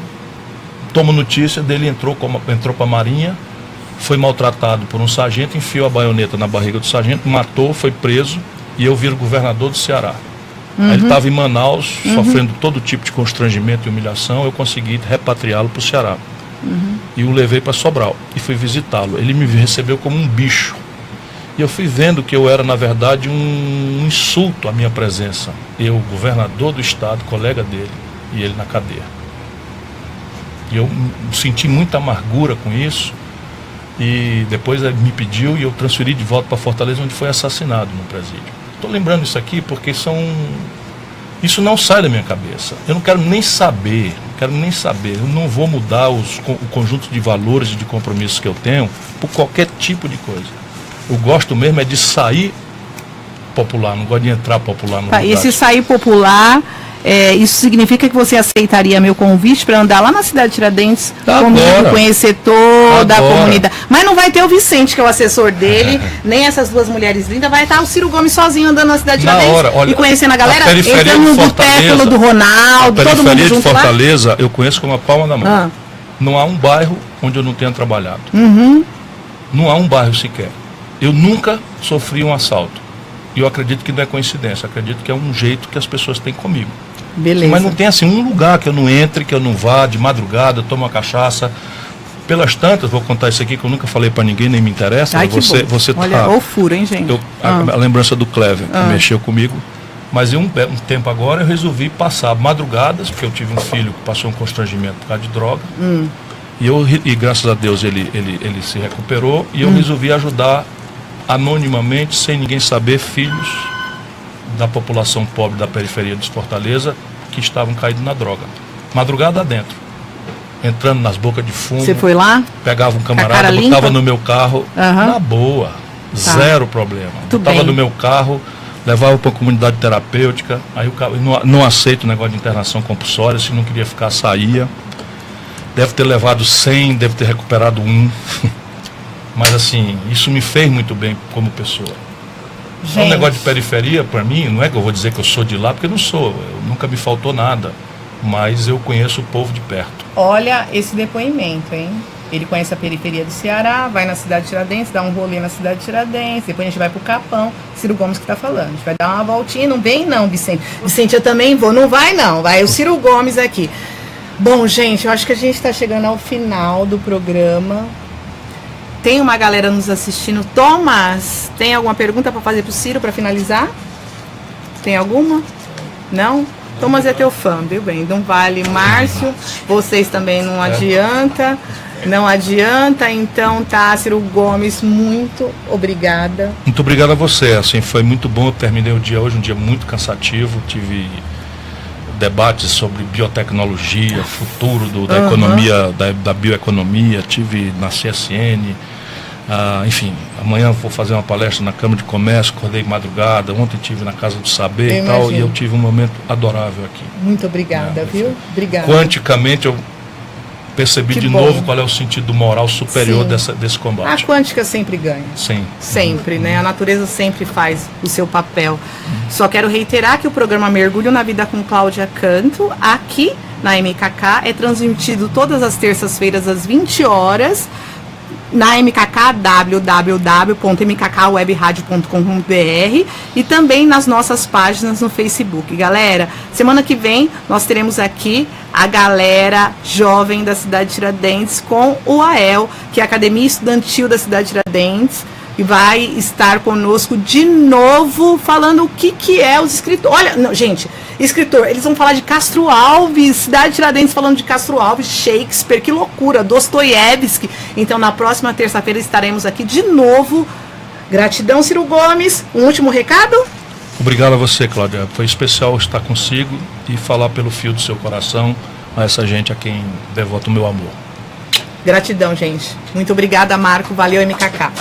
tomo notícia dele, entrou para a Marinha, foi maltratado por um sargento, enfiou a baioneta na barriga do sargento, matou, foi preso, e eu viro governador do Ceará. Aí ele estava em Manaus, sofrendo todo tipo de constrangimento e humilhação, eu consegui repatriá-lo para o Ceará. E o levei para Sobral e fui visitá-lo. Ele me recebeu como um bicho. E eu fui vendo que eu era, na verdade, um insulto à minha presença. Eu, governador do estado, colega dele, e ele na cadeia. E eu senti muita amargura com isso. E depois ele me pediu e eu transferi de volta para Fortaleza, onde foi assassinado no presídio. Estou lembrando isso aqui porque isso não sai da minha cabeça. Eu não quero nem saber. Eu não vou mudar o conjunto de valores e de compromissos que eu tenho por qualquer tipo de coisa. Eu gosto mesmo é de sair popular, não gosto de entrar popular no lugar. E se sair popular, isso significa que você aceitaria meu convite para andar lá na cidade de Tiradentes comigo, conhecer toda a comunidade. Mas não vai ter o Vicente, que é o assessor dele, nem essas duas mulheres lindas, vai estar o Ciro Gomes sozinho andando na cidade de Tiradentes e conhecendo a galera, entrando no boteco do Ronaldo, todo mundo junto de Fortaleza, lá. Eu conheço como a palma da mão. Não há um bairro onde eu não tenha trabalhado. Não há um bairro sequer. Eu nunca sofri um assalto. E eu acredito que não é coincidência, acredito que é um jeito que as pessoas têm comigo. Beleza. Mas não tem assim um lugar que eu não entre, que eu não vá de madrugada, tomo uma cachaça. Pelas tantas, vou contar isso aqui que eu nunca falei para ninguém, nem me interessa. Ai, você olha, ou furo, hein, gente? A lembrança do Clever, que mexeu comigo. Mas em um tempo agora eu resolvi passar madrugadas, porque eu tive um filho que passou um constrangimento por causa de droga. E graças a Deus ele se recuperou. E eu resolvi ajudar anonimamente, sem ninguém saber, filhos da população pobre da periferia de Fortaleza que estavam caídos na droga. Madrugada dentro, entrando nas bocas de fumo. Você foi lá? Pegava um camarada, botava no meu carro, na boa, zero problema. Botava no meu carro, levava para a comunidade terapêutica, aí o cara não aceita o negócio de internação compulsória, se não queria ficar, saía. Deve ter levado 100, deve ter recuperado 1. Mas assim, isso me fez muito bem como pessoa. É um negócio de periferia, para mim, não é que eu vou dizer que eu sou de lá, porque eu não sou, nunca me faltou nada, mas eu conheço o povo de perto. Olha esse depoimento, hein? Ele conhece a periferia do Ceará, vai na cidade de Tiradentes, dá um rolê na cidade de Tiradentes, depois a gente vai pro Capão. Ciro Gomes que tá falando. A gente vai dar uma voltinha. Não vem não, Vicente. Vicente, eu também vou. Não vai não. Vai o Ciro Gomes aqui. Bom, gente, eu acho que a gente tá chegando ao final do programa. Tem uma galera nos assistindo. Thomas, tem alguma pergunta para fazer pro Ciro para finalizar? Tem alguma? Não? Thomas é teu fã, viu bem? Não vale. Márcio, vocês também não adianta. Não adianta, então tá, Ciro Gomes, muito obrigada. Muito obrigado a você, assim, foi muito bom, eu terminei o dia hoje, um dia muito cansativo, tive debates sobre biotecnologia, futuro da economia, da bioeconomia, tive na CSN, enfim, amanhã vou fazer uma palestra na Câmara de Comércio, acordei madrugada, ontem tive na Casa do Saber e tal, e eu tive um momento adorável aqui. Muito obrigada, viu? Obrigada. Quanticamente eu percebi de novo qual é o sentido moral superior desse combate. A quântica sempre ganha. Sim. Sempre, né? A natureza sempre faz o seu papel. Só quero reiterar que o programa Mergulho na Vida com Cláudia Canto, aqui na MKK, é transmitido todas as terças-feiras às 20 horas na MKK, www.mkkwebradio.com.br e também nas nossas páginas no Facebook. Galera, semana que vem nós teremos aqui a galera jovem da cidade de Tiradentes com o AEL, que é a Academia Estudantil da cidade de Tiradentes, e vai estar conosco de novo falando o que é os escritores. Olha, não, gente, escritor, eles vão falar de Castro Alves, cidade de Tiradentes falando de Castro Alves, Shakespeare, que loucura, Dostoiévski. Então, na próxima terça-feira estaremos aqui de novo. Gratidão, Ciro Gomes. Um último recado? Obrigado a você, Cláudia. Foi especial estar consigo e falar pelo fio do seu coração a essa gente a quem devoto o meu amor. Gratidão, gente. Muito obrigada, Marco. Valeu, MKK.